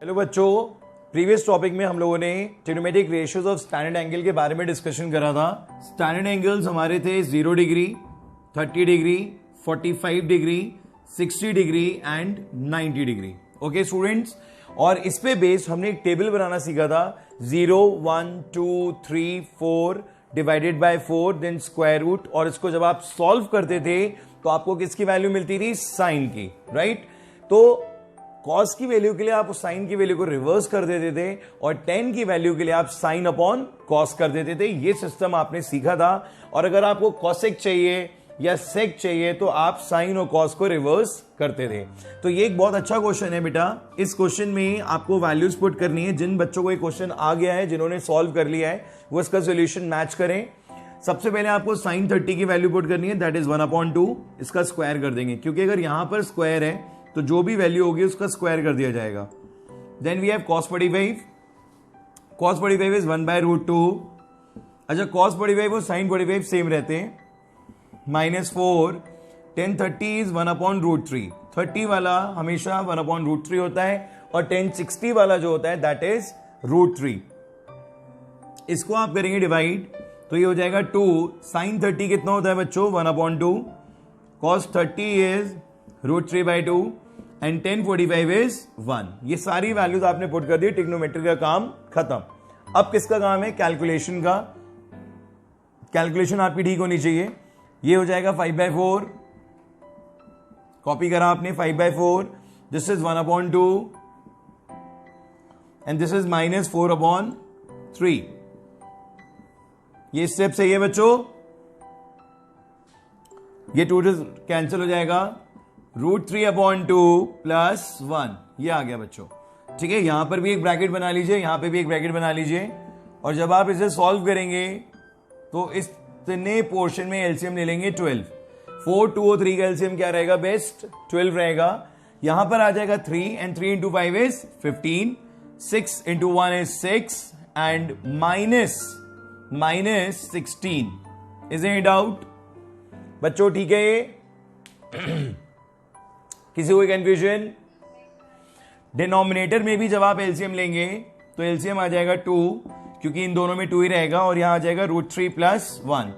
Hello बच्चों, previous topic में हम लोगों ने trigonometric ratios of standard angle के बारे में डिस्कशन करा था। स्टैंडर्ड एंगल्स हमारे थे 0 degree, 30 degree, 45 degree, 60 degree and 90 degree. Okay students, और इस पे बेस्ड हमने एक टेबल बनाना सीखा था। 0, 1, 2, 3, 4 divided by 4 then square root, और इसको जब आप सॉल्व करते थे तो आपको किसकी वैल्यू मिलती थी? साइन की, राइट। तो कॉस की वैल्यू के लिए आप उस साइन की वैल्यू को रिवर्स कर देते थे और टेन की वैल्यू के लिए आप साइन अपॉन कॉस कर देते थे। ये सिस्टम आपने सीखा था। और अगर आपको कॉसेक चाहिए या सेक चाहिए तो आप साइन और कॉस को रिवर्स करते थे। तो ये एक बहुत अच्छा क्वेश्चन है बेटा। इस क्वेश्चन में आपको वैल्यूज पुट करनी है। जिन बच्चों को ये क्वेश्चन आ गया है, जिन्होंने सॉल्व कर लिया है, वो इसका सोल्यूशन मैच करें। सबसे पहले आपको साइन 30 की वैल्यू पुट करनी है, दैट इज 1/2। इसका स्क्वायर कर देंगे, क्योंकि अगर यहां पर स्क्वायर है तो जो भी वैल्यू होगी उसका स्क्वायर कर दिया जाएगा। Then we have cos 45। cos 45 is 1/√2। अच्छा, cos 45 और sin 45 सेम रहते हैं। -4 tan 30 इज 1/√3। 30 वाला हमेशा 1/√3 होता है और tan 60 वाला जो होता है दैट इज √3। इसको आप करेंगे डिवाइड तो ये हो जाएगा 2। sin 30 कितना होता है बच्चों? 1/2। cos 30 is √3/2 and tan 45 is 1। ये सारी वैल्यूज आपने पुट कर दी, ट्रिग्नोमेट्री का काम खत्म। अब किसका काम है? कैलकुलेशन का। कैलकुलेशन आपकी ठीक होनी चाहिए। ये हो जाएगा 5/4, कॉपी करा आपने 5/4। This is 1/2 and this is -4/3। ये स्टेप सही है बच्चों। ये 2 कैंसिल हो जाएगा। √3/2 + 1 ये आ गया बच्चों। ठीक है, यहां पर भी एक ब्रैकेट बना लीजिए, यहां पे भी एक ब्रैकेट बना लीजिए। और जब आप इसे सॉल्व करेंगे तो इतने पोर्शन में एलसीएम ले लेंगे 12। 4, 2 और 3 का एलसीएम क्या रहेगा? बेस्ट 12 रहेगा। यहां पर आ जाएगा 3 and 3 × 5 is 15। 6 × 1 is 6 and -16। Is any doubt बच्चों? ठीक है ये? किसी को कंफ्यूजन? डिनोमिनेटर में भी जब आप एलसीएम लेंगे तो एलसीएम आ जाएगा 2, क्योंकि इन दोनों में 2 ही रहेगा, और यहां आ जाएगा √3 + 1।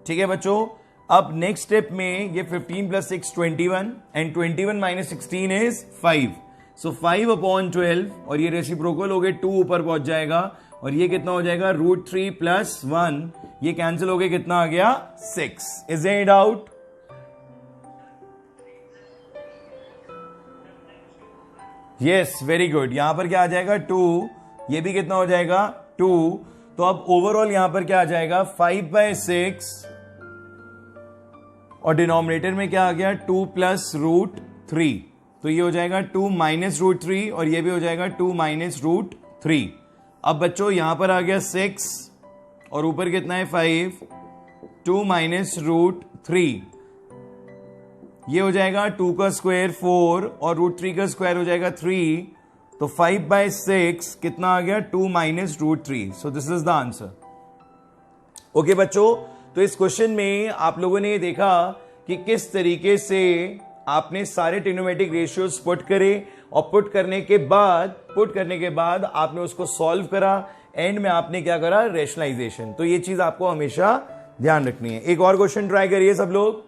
ठीक है बच्चों। अब नेक्स्ट स्टेप में ये 15 + 6 21 एंड 21 - 16 इज 5। सो 5/12 और ये रेसिप्रोकल हो गए 2 ऊपर पहुंच जाएगा, और ये कितना हो जाएगा? √3 + 1। ये कैंसिल हो गए, कितना आ गया? 6। Is any doubt? Yes, very good. यहां पर क्या आ जाएगा? 2। ये भी कितना हो जाएगा? 2। तो अब ओवरऑल यहां पर क्या आ जाएगा? 5/6 और डिनोमिनेटर में क्या आ गया? 2 + √3। तो ये हो जाएगा 2 - √3 और ये भी हो जाएगा 2 - √3। अब बच्चों यहां पर आ गया 6 और ऊपर कितना है? 5। 2 - √3 ये हो जाएगा 2 का स्क्वायर 4 और √3 का स्क्वायर हो जाएगा 3। तो 5/6 कितना आ गया? 2 - √3। So this is the answer. Okay बच्चों, तो इस क्वेश्चन में आप लोगों ने देखा कि किस तरीके से आपने सारे ट्रिग्नोमेट्रिक रेशियोज पुट करे, और पुट करने के बाद आपने उसको सॉल्व करा। एंड में आपने क्या करा? रेशनलाइजेशन। तो ये चीज आपको हमेशा ध्यान रखनी है। एक और क्वेश्चन ट्राई करिए सब लोग।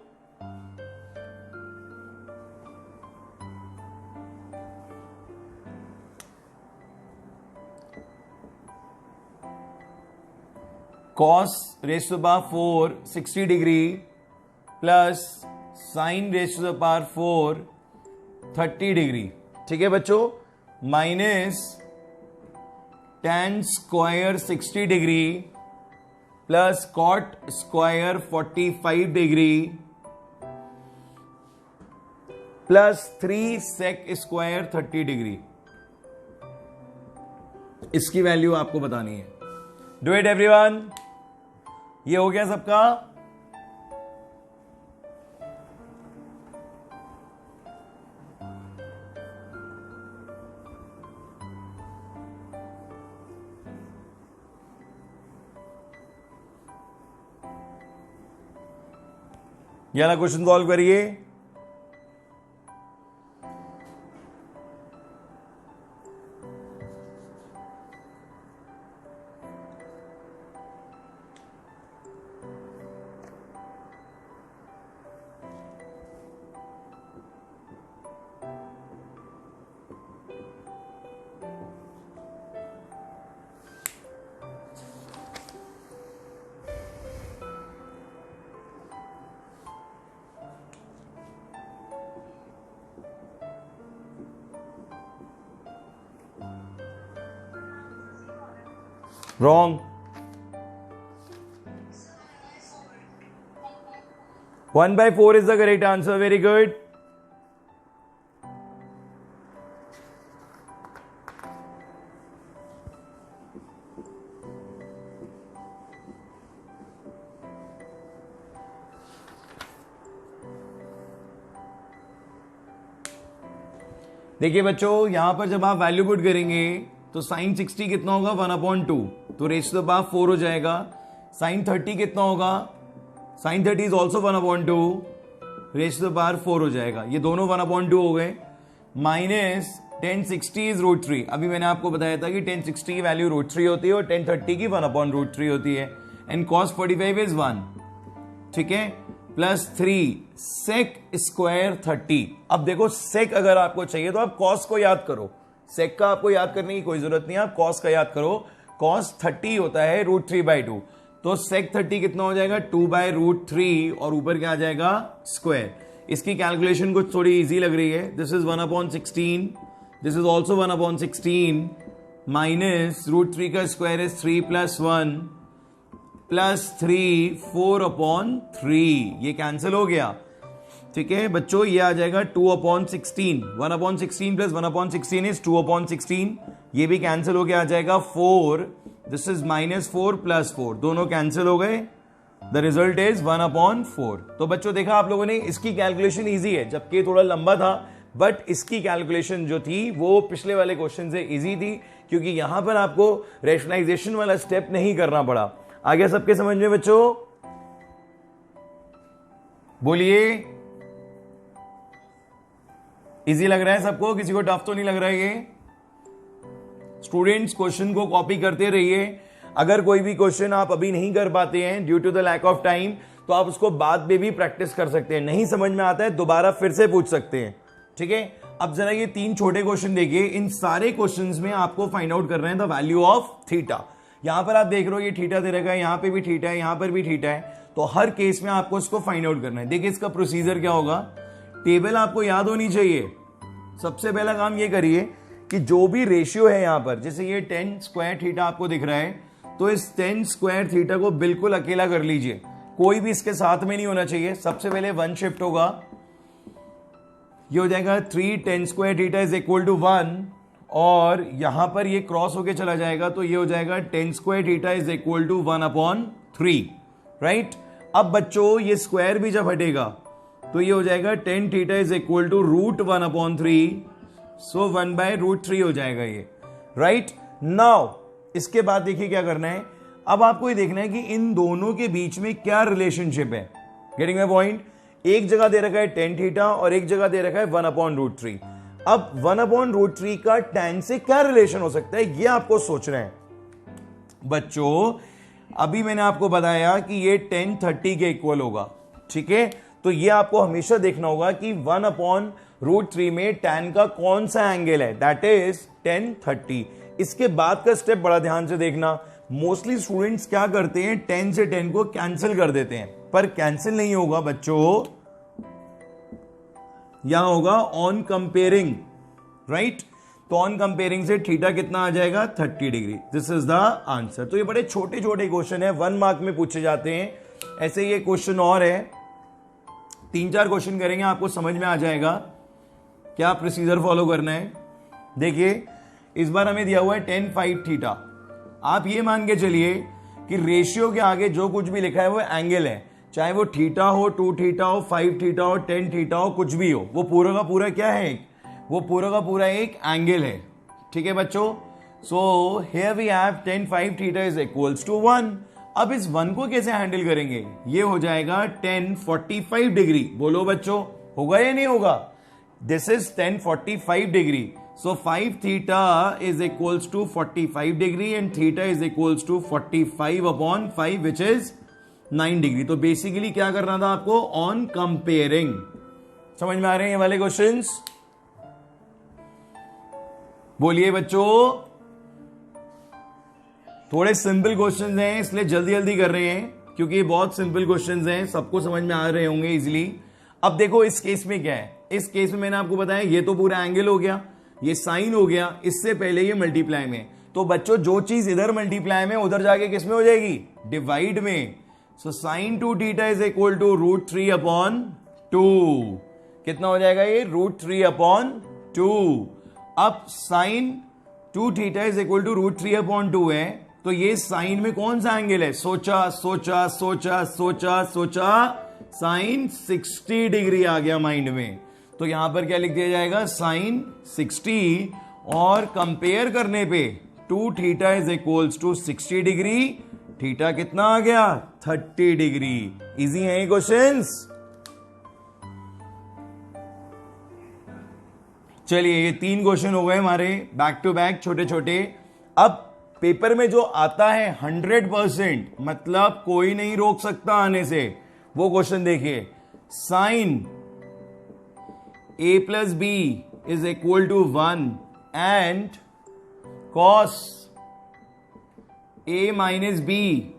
cos raised to the power 4 60 degree plus sin raised to the power 4 30 degree. ठीक है बच्चों। Minus tan square 60 degree plus cot square 45 degree plus 3 sec square 30 degree. इसकी वैल्यू आपको बतानी है। Do it everyone. ये हो गया सबका? ये वाला क्वेश्चन सॉल्व करिए। Wrong. 1/4 is the correct answer. Very good. देखिए बच्चों, यहां पर जब आप वैल्यू पुट करेंगे तो साइन 60 कितना होगा 1/2, तो रेज टू द पावर 4 हो जाएगा। साइन 30 कितना होगा, sine 30 is also 1/2, raise to the power 4 हो जाएगा। ये दोनों 1/2 हो गए। Minus 1060 is √3। अभी मैंने आपको बताया था कि 1060 की वैल्यू √3 होती है और 1030 की 1/√3 होती है। एंड cos 45 इज 1, ठीक है, प्लस 3 सेक स्क्वायर 30। अब देखो सेक अगर आपको चाहिए तो आप कॉस को याद करो, सेक का आपको याद करने की कोई जरूरत नहीं है, आप कॉस का याद करो। कॉस 30 होता है √3/2, तो सेक 30 कितना हो जाएगा 2/√3 और ऊपर क्या आ जाएगा स्क्वायर। इसकी कैलकुलेशन कुछ थोड़ी इजी लग रही है। This is 1/16, this is also 1/16 minus √3 का स्क्वायर इज 3 + 1 प्लस 3 4/3, ये कैंसिल हो गया। ठीक है बच्चों, ये आ जाएगा 2/16, 1/16 प्लस 1/16 इज 2/16, ये भी कैंसिल हो गया, आ जाएगा 4। दिस इज -4 + 4, दोनों कैंसिल हो गए। The result is 1/4। तो बच्चों देखा आप लोगों ने, इसकी कैलकुलेशन इजी है, जबकि थोड़ा लंबा था, बट इसकी कैलकुलेशन जो थी वो पिछले वाले क्वेश्चन से इजी थी, क्योंकि यहां पर आपको रैशनलाइजेशन वाला स्टेप नहीं करना पड़ा। आ गया सबके समझ में बच्चों? बोलिए, इजी लग रहा है सबको? किसी को टफ तो नहीं लग रहा है ये? स्टूडेंट्स क्वेश्चन को कॉपी करते रहिए। अगर कोई भी क्वेश्चन आप अभी नहीं कर पाते हैं due to the lack of time, तो आप उसको बाद में भी प्रैक्टिस कर सकते हैं। नहीं समझ में आता है दोबारा फिर से पूछ सकते हैं, ठीक है। अब जरा ये 3 छोटे क्वेश्चन देखिए, इन सारे क्वेश्चंस में आपको फाइंड आउट कर रहे हैं द वैल्यू ऑफ थीटा। यहां पर आप देख रहे हो ये थीटा दे रखा है, यहां पे भी थीटा है, यहां पर भी थीटा है, तो हर केस में आपको इसको फाइंड आउट करना है। देखिए इसका प्रोसीजर क्या होगा, टेबल आपको याद होनी चाहिए। सबसे पहला काम ये करिए कि जो भी रेशियो है यहां पर, जैसे ये 10 स्क्वायर थीटा आपको दिख रहा है, तो इस 10 स्क्वायर थीटा को बिल्कुल अकेला कर लीजिए, कोई भी इसके साथ में नहीं होना चाहिए। सबसे पहले 1 शिफ्ट होगा, ये हो जाएगा 3 10 square theta is equal to 1, और यहां पर ये क्रॉस होके चला जाएगा, तो ये हो जाएगा 10 square theta is equal to 1/3, right. अब बच्चों ये स्क्वायर भी जब हटेगा तो ये हो जाएगा 10 थीटा इज इक्वल टू √1/3, सो 1/√3 हो जाएगा ये, राइट। नाउ इसके बाद देखिए क्या करना है, अब आपको ये देखना है कि इन दोनों के बीच में क्या रिलेशनशिप है। Getting my point? एक जगह दे रखा है 10 थीटा और एक जगह दे रखा है 1/√3। अब 1/√3 का tan से क्या रिलेशन हो सकता है, ये आपको सोचना है। बच्चों अभी मैंने आपको बताया कि ये 1030 के इक्वल होगा, ठीक है। तो ये आपको हमेशा देखना होगा कि 1/√3 में tan का कौन सा एंगल है, दैट इज 1030। इसके बाद का स्टेप बड़ा ध्यान से देखना। मोस्टली स्टूडेंट्स क्या करते हैं, 10 से 10 को कैंसिल कर देते हैं, पर कैंसिल नहीं होगा बच्चों, यहां होगा ऑन कंपेयरिंग, राइट। तो ऑन कंपेयरिंग से थीटा कितना आ जाएगा 30 degree. This is the answer. तो ये बड़े छोटे छोटे क्वेश्चन है, 1 मार्क में पूछे जाते हैं। ऐसे ये क्वेश्चन और है, 3-4 क्वेश्चन करेंगे, आपको समझ में आ जाएगा क्या प्रोसीजर फॉलो करना है। देखिए इस बार हमें दिया हुआ है 10 5 थीटा। आप ये मान के चलिए कि रेशियो के आगे जो कुछ भी लिखा है वो एंगल है, चाहे वो थीटा हो, 2 थीटा हो, 5 थीटा हो, 10 थीटा हो, कुछ भी हो, वो पूरा का पूरा क्या है, वो पूरा का पूरा एक एंगल है, ठीक है बच्चों। So here we have 10 5 theta is equals to 1। अब इस 1 को कैसे हैंडल करेंगे, ये हो जाएगा 10 45 डिग्री। बोलो बच्चों, होगा या नहीं होगा? This is 10 45 degree. So 5 theta is equals to 45 degree and theta is equals to 45/5 which is 9 degree. तो बेसिकली क्या करना था आपको, ऑन कंपेयरिंग। समझ में आ रहे हैं ये वाले क्वेश्चंस? बोलिए बच्चों, थोड़े सिंपल क्वेश्चंस हैं इसलिए जल्दी जल्दी कर रहे हैं, क्योंकि ये बहुत सिंपल क्वेश्चंस हैं, सबको समझ में आ रहे होंगे इजिली। अब देखो इस केस में क्या है, इस केस में मैंने आपको बताया ये तो पूरा एंगल हो गया, ये साइन हो गया, इससे पहले ये मल्टीप्लाई में, तो बच्चों जो चीज इधर मल्टीप्लाई में उधर जाके किस में हो जाएगी, डिवाइड में। So sine 2 theta is equal to √3/2। कितना हो जाएगा ये, √3/2। अब sine 2 theta is equal to √3/2 है, तो ये साइन में कौन सा एंगल है, सोचा सोचा सोचा सोचा सोचा, साइन 60 डिग्री आ गया माइंड में। तो यहां पर क्या लिख दिया जाएगा, साइन 60, और कंपेयर करने पे 2 theta is equals to 60 degree, theta कितना आ गया, 30 डिग्री। इजी है ये क्वेश्चंस। चलिए ये 3 क्वेश्चन हो गए हमारे बैक टू बैक छोटे छोटे। अब पेपर में जो आता है 100%, मतलब कोई नहीं रोक सकता आने से, वो क्वेश्चन देखिए। Sine a plus b is equal to 1 and cos a minus b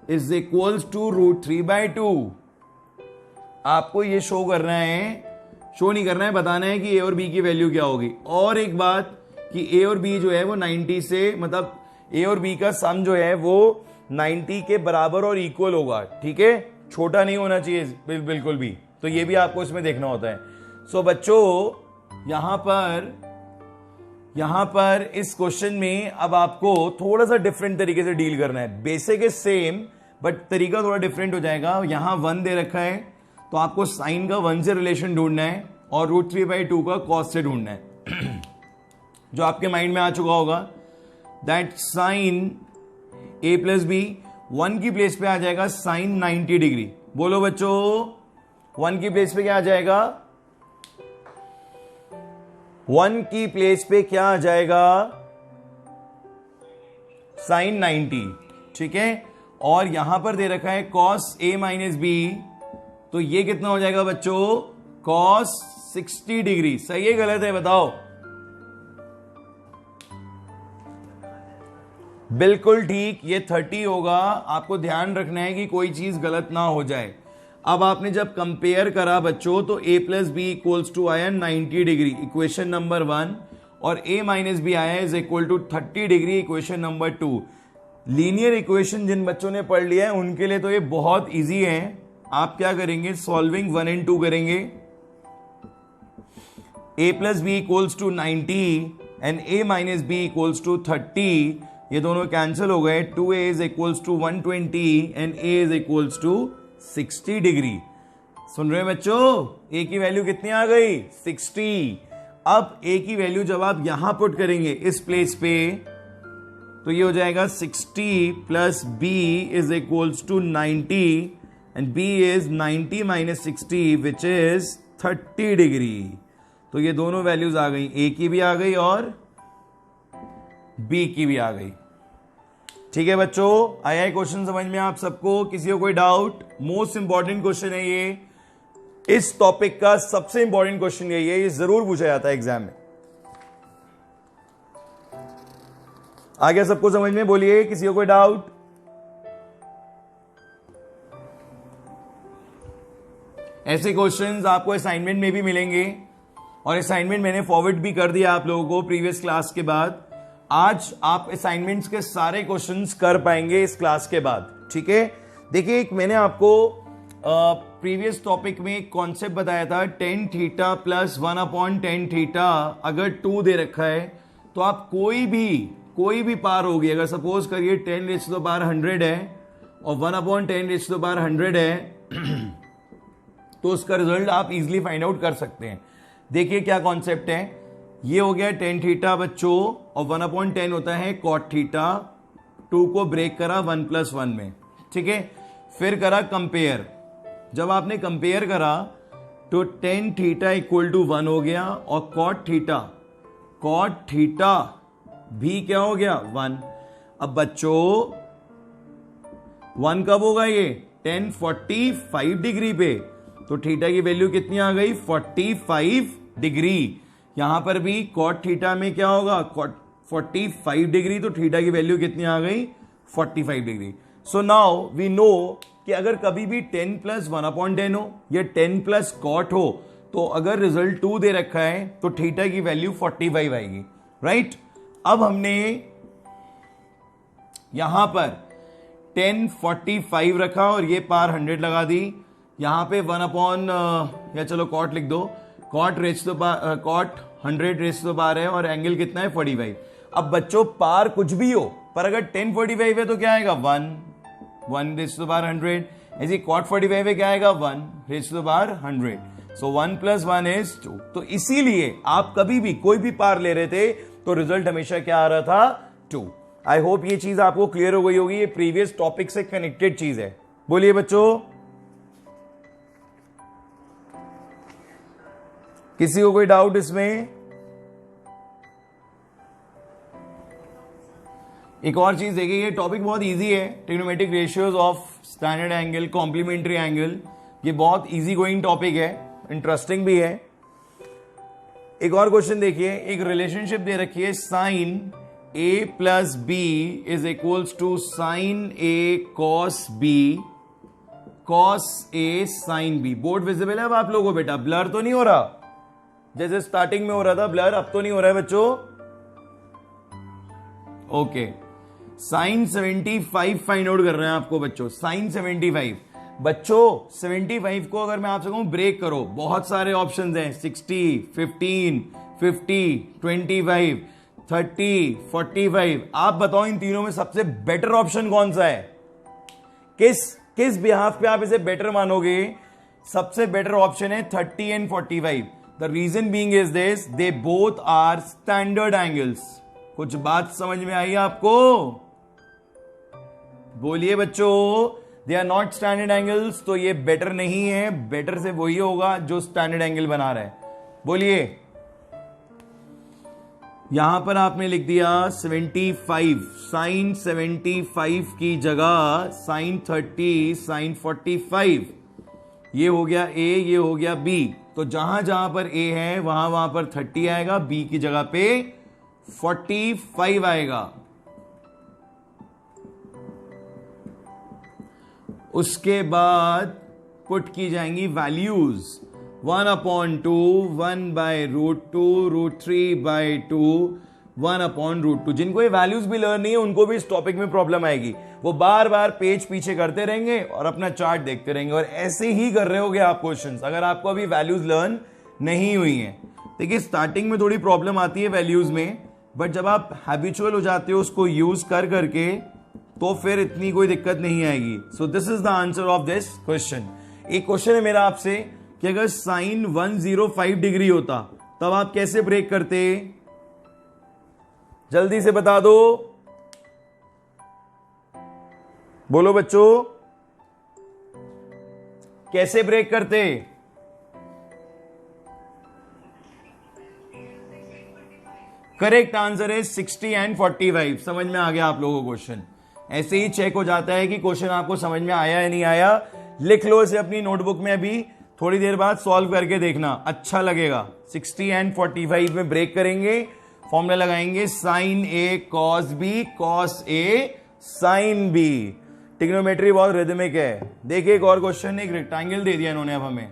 is equals to √3/2। आपको ये शो करना है, शो नहीं करना है, बताना है कि a और b की वैल्यू क्या होगी। और एक बात कि a और b जो है वो 90 से, मतलब a और b का सम जो है वो 90 के बराबर और इक्वल होगा, ठीक है, छोटा नहीं होना चाहिए बिल्कुल भी। तो ये भी आपको इसमें देखना होता है। सो बच्चों यहां पर इस क्वेश्चन में अब आपको थोड़ा सा डिफरेंट तरीके से डील करना है। बेसिक इज सेम बट तरीका थोड़ा डिफरेंट हो जाएगा। यहां 1 दे रखा है, तो आपको साइन का 1 से रिलेशन ढूंढना है और √3/2 का कॉस से ढूंढना है। जो आपके माइंड में आ चुका होगा that sine a plus b 1 की प्लेस पे आ जाएगा साइन 90 डिग्री। बोलो बच्चों, 1 की प्लेस पे क्या आ जाएगा, 1 की प्लेस पे क्या आ जाएगा, साइन 90, ठीक है। और यहां पर दे रखा है कॉस a माइनस बी, तो ये कितना हो जाएगा बच्चों, कॉस 60 डिग्री। सही है गलत है बताओ, बिल्कुल ठीक, ये 30 होगा। आपको ध्यान रखना है कि कोई चीज गलत ना हो जाए। अब आपने जब कंपेयर करा बच्चों, तो a plus B equals to आया 90 डिग्री, इक्वेशन नंबर 1, और a माइनस बी आया is equal to 30 degree, equation number 2। Linear equation जिन बच्चों ने पढ़ लिया है उनके लिए तो ये बहुत इजी है। आप क्या करेंगे, सॉल्विंग 1 and 2 करेंगे। a plus B equals to 90 and a minus B equals to 30, ये दोनों कैंसिल हो गए। 2a is equals to 120 and a is equals to 60 degree. सुन रहे हैं बच्चों, a की वैल्यू कितनी आ गई, 60। अब a की वैल्यू जब आप यहां पुट करेंगे इस प्लेस पे, तो ये हो जाएगा 60 plus b is equals to 90 and b is 90 minus 60 which is 30 degree. तो ये दोनों वैल्यूज आ गई, a की भी आ गई और b की भी आ गई। ठीक है बच्चों, आया है क्वेश्चन समझ में आप सबको, किसी को कोई डाउट? मोस्ट इंपॉर्टेंट क्वेश्चन है ये, इस टॉपिक का सबसे इंपॉर्टेंट क्वेश्चन यही है, ये जरूर पूछा जाता है एग्जाम में। आ गया सबको समझ में? बोलिए, किसी को कोई डाउट? ऐसे क्वेश्चंस आपको असाइनमेंट में भी मिलेंगे और असाइनमेंट मैंने फॉरवर्ड भी कर दिया आप लोगों को प्रीवियस क्लास के बाद। आज आप असाइनमेंट्स के सारे क्वेश्चंस कर पाएंगे इस क्लास के बाद, ठीक है। देखिए, एक मैंने आपको प्रीवियस टॉपिक में एक कॉन्सेप्ट बताया था, tan theta plus 1/tan theta अगर 2 दे रखा है तो आप कोई भी पार होगी, अगर सपोज करिए 10⁻100 है और 1/10⁻100 है तो उसका रिजल्ट आप इजीली फाइंड आउट कर सकते हैं। देखिए क्या कॉन्सेप्ट है, ये हो गया tan थीटा बच्चों और 1/10 होता है cot थीटा। 2 को ब्रेक करा 1+1 में, ठीक है। फिर करा कंपेयर, जब आपने कंपेयर करा तो tan थीटा इक्वल टू 1 हो गया और cot थीटा भी क्या हो गया, 1। अब बच्चों 1 कब होगा, ये tan 45 डिग्री पे, तो थीटा की वैल्यू कितनी आ गई, 45 डिग्री। यहां पर भी cot थीटा में क्या होगा, 45 डिग्री, तो थीटा की वैल्यू कितनी आ गई, 45 degree. So now we know कि अगर कभी भी 10 प्लस 1/10 हो या 10 प्लस cot हो, तो अगर रिजल्ट 2 दे रखा है तो थीटा की वैल्यू 45 आएगी, राइट। अब हमने यहां पर 1045 रखा और ये पार 100 लगा दी। यहां पे 1 अपॉन या चलो कॉट लिख दो, कॉट 100 रेस तो पार है और एंगल कितना है 45। अब बच्चों पार कुछ भी हो, पर अगर 1045 है तो क्या आएगा 1 रेस तो पार 100। ऐसे कॉट 45 है क्या आएगा 1 रेस तो पार 100। सो 1 + 1 = 2। तो इसीलिए आप कभी भी कोई भी पार ले रहे थे तो रिजल्ट हमेशा क्या आ रहा था 2। आई होप ये चीज आपको क्लियर हो गई होगी, ये प्रीवियस टॉपिक से कनेक्टेड चीज है। बोलिए बच्चों, किसी को कोई डाउट इसमें? एक और चीज देखिए, ये टॉपिक बहुत इजी है, trigonometric ratios of standard angle, complementary angle. ये बहुत इजी गोइंग टॉपिक है, इंटरेस्टिंग भी है। एक और क्वेश्चन देखिए, एक रिलेशनशिप दे रखी है sine a + b = sine a cos b cos a sin b। Board visible है अब आप लोगों को? बेटा ब्लर तो नहीं हो रहा जैसे स्टार्टिंग में हो रहा था ब्लर? अब तो नहीं हो रहा है बच्चों? ओके, साइन 75 फाइंड आउट कर रहे हैं आपको बच्चों। साइन 75 बच्चों, 75 को अगर मैं आपसे कहूं ब्रेक करो, बहुत सारे ऑप्शंस हैं, 60, 15, 50, 25, 30, 45। आप बताओ इन तीनों में सबसे बेटर ऑप्शन कौन सा है? किस बिहाफ पे आप इसे बेटर मानोगे? सबसे बेटर ऑप्शन है 30 and 45। The reason being is this, they both are standard angles. कुछ बात समझ में आई आपको? बोलिए बच्चों, they are not standard angles, तो ये बेटर नहीं है। बेटर से वही होगा जो स्टैंडर्ड एंगल बना रहा है। बोलिए, यहां पर आपने लिख दिया 75, साइन 75 की जगह साइन 30, साइन 45। ये हो गया A, ये हो गया B। तो जहां जहां पर A है वहां वहां पर 30 आएगा, B की जगह पे 45 आएगा। उसके बाद पुट की जाएंगी वैल्यूज, 1/2, 1/√2, √3/2, 1/√2। जिनको ये वैल्यूज भी लर्न नहीं है उनको भी इस टॉपिक में प्रॉब्लम आएगी। वो बार बार पेज पीछे करते रहेंगे और अपना चार्ट देखते रहेंगे, और ऐसे ही कर रहे होगे आप क्वेश्चंस, अगर आपको अभी वैल्यूज लर्न नहीं हुई हैं। देखिए, स्टार्टिंग में थोड़ी प्रॉब्लम आती है वैल्यूज में, बट जब आप हैबिचुअल हो जाते हो उसको यूज कर करके, तो फिर इतनी कोई दिक्कत नहीं आएगी। So this is the answer of this question. एक क्वेश्चन है मेरा आपसे कि अगर साइन 105 डिग्री होता तब आप कैसे ब्रेक करते? जल्दी से बता दो, बोलो बच्चों, कैसे ब्रेक करते? करेक्ट आंसर है 60 एंड 45। समझ में आ गया आप लोगों को क्वेश्चन? ऐसे ही चेक हो जाता है कि क्वेश्चन आपको समझ में आया या नहीं आया। लिख लो इसे अपनी नोटबुक में, अभी थोड़ी देर बाद सॉल्व करके देखना, अच्छा लगेगा। 60 एंड 45 में ब्रेक करेंगे, फॉर्मूला लगाएंगे sine A cos B cos A sin B। Trigonometry बहुत रिदमिक है। देखिए एक और क्वेश्चन, एक रेक्टेंगल दे दिया इन्होंने अब हमें।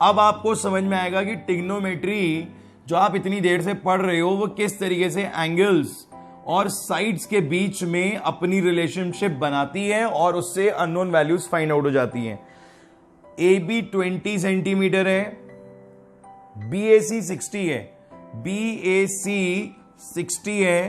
अब आपको समझ में आएगा कि ट्रिग्नोमेट्री जो आप इतनी देर से पढ़ रहे हो वो किस तरीके से एंगल्स और साइड्स के बीच में अपनी रिलेशनशिप बनाती है और उससे अननोन वैल्यूज फाइंड आउट हो जाती हैं। AB 20 सेंटीमीटर है, BAC 60 है, BAC 60 है।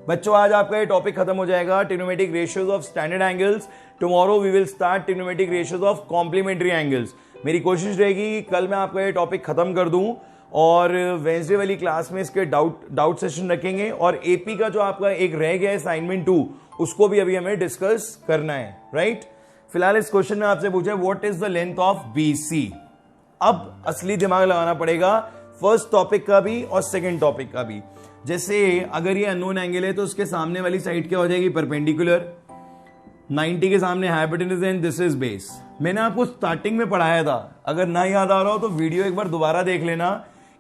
बच्चों आज आपका ये टॉपिक खत्म हो जाएगा, trigonometric ratios of standard angles. Tomorrow we will start trigonometric ratios of complementary angles. मेरी कोशिश रहेगी कि कल मैं आपका ये टॉपिक खत्म कर दूं, और वेंसडे वाली क्लास में इसके डाउट सेशन रखेंगे, और एपी का जो आपका एक रह गया है असाइनमेंट 2, उसको भी अभी हमें डिस्कस करना है, राइट। फिलहाल इस क्वेश्चन में आपसे पूछा है what is the length of BC। अब असली दिमाग लगाना पड़ेगा, फर्स्ट टॉपिक का भी और सेकंड टॉपिक का भी। जैसे अगर ये अननोन एंगल है तो उसके सामने वाली साइड क्या हो जाएगी? परपेंडिकुलर। 90 के सामने hypotenuse and this is base. मैंने आपको स्टार्टिंग में पढ़ाया था, अगर ना याद आ रहा हो तो वीडियो एक बार दोबारा देख लेना,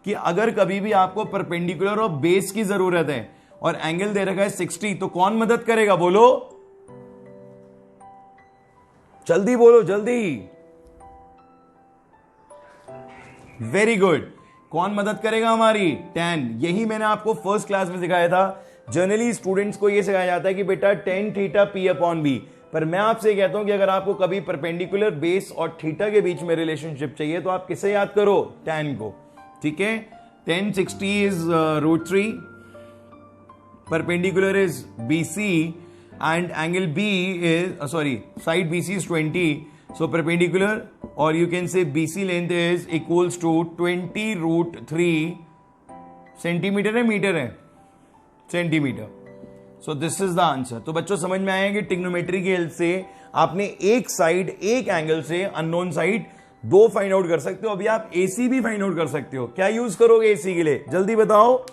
कि अगर कभी भी आपको परपेंडिकुलर और बेस की जरूरत है और एंगल दे रखा है 60, तो कौन मदद करेगा? बोलो जल्दी, बोलो जल्दी। वेरी गुड, कौन मदद करेगा? हमारी tan। यही मैंने आपको फर्स्ट क्लास में सिखाया था, जनरली स्टूडेंट्स को ये सिखाया जाता है कि बेटा tan theta P upon B, पर मैं आपसे कहता हूं कि अगर आपको कभी परपेंडिकुलर बेस और थीटा के बीच में रिलेशनशिप चाहिए तो आप किसे याद करो, tan को। ठीक है, tan 60 is √3, perpendicular is BC and angle B is side BC is 20, so perpendicular or you can say BC length is equals to 20√3 centimetre है, मीटर है, centimetre. So this is the answer. तो बच्चों समझ में आया कि trigonometry की help से आपने एक साइड, एक एंगल से अननोन साइड दो फाइंड आउट कर सकते हो। अभी आप एसी भी फाइंड आउट कर सकते हो। क्या यूज करोगे एसी के लिए, जल्दी बताओ।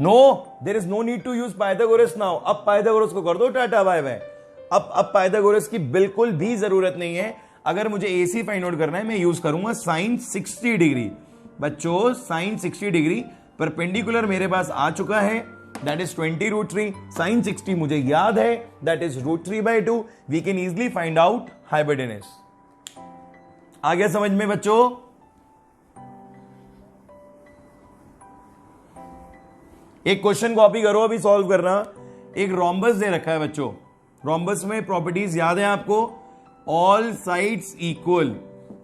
No, there is no need to use Pythagoras now. अब पाइथागोरस को कर दो टाटा बाय बाय। अब पाइथागोरस की बिल्कुल भी जरूरत नहीं है। अगर मुझे एसी फाइंड आउट करना है मैं यूज करूंगा साइन 60 डिग्री। बच्चों साइन 60 डिग्री परपेंडिकुलर मेरे पास आ चुका है, दैट इज 20√3। साइन 60 मुझे याद है, that is √3/2। We can easily find out hypotenuse. आ गया समझ में बच्चों? एक क्वेश्चन कॉपी करो, अभी सॉल्व करना। एक रोम्बस दे रखा है बच्चों। रोम्बस में प्रॉपर्टीज याद है आपको, all sides equal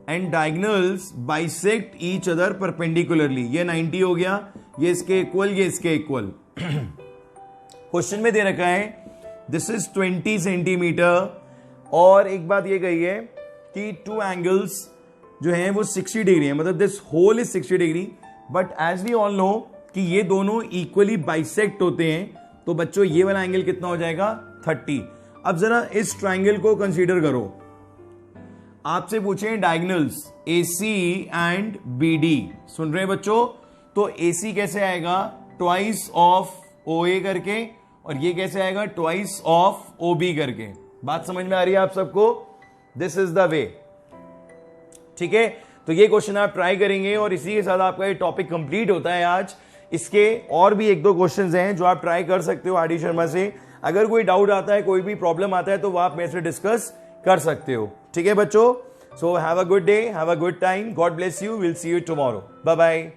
and diagonals bisect each other perpendicularly. ये 90 हो गया, ये इसके इक्वल, ये इसके इक्वल। क्वेश्चन में दे रखा है दिस इज 20 सेंटीमीटर, और एक बात ये कही है कि टू एंगल्स जो है वो 60 डिग्री है, मतलब this whole is 60 degree. But as we all know कि ये दोनों इक्वली बाइसेक्ट होते हैं, तो बच्चों ये वाला एंगल कितना हो जाएगा, 30। अब जरा इस ट्राइंगल को कंसीडर करो। आपसे पूछे डायगोनल्स AC एंड BD, सुन रहे हैं बच्चों? तो AC कैसे आएगा, ट्वाइस ऑफ OA करके, और ये कैसे आएगा, ट्वाइस ऑफ OB करके। बात समझ में आ रही है आप सबको? This is the way. ठीक है, तो ये क्वेश्चन आप ट्राई करेंगे और इसी के साथ आपका ये टॉपिक कंप्लीट होता है आज। इसके और भी एक दो क्वेश्चंस हैं जो आप ट्राई कर सकते हो आरडी शर्मा से। अगर कोई डाउट आता है, कोई भी प्रॉब्लम आता है, तो वो आप मेरे से डिस्कस कर सकते हो। ठीक है बच्चों? So have a good day, have a good time, God bless you, will see you tomorrow, bye bye.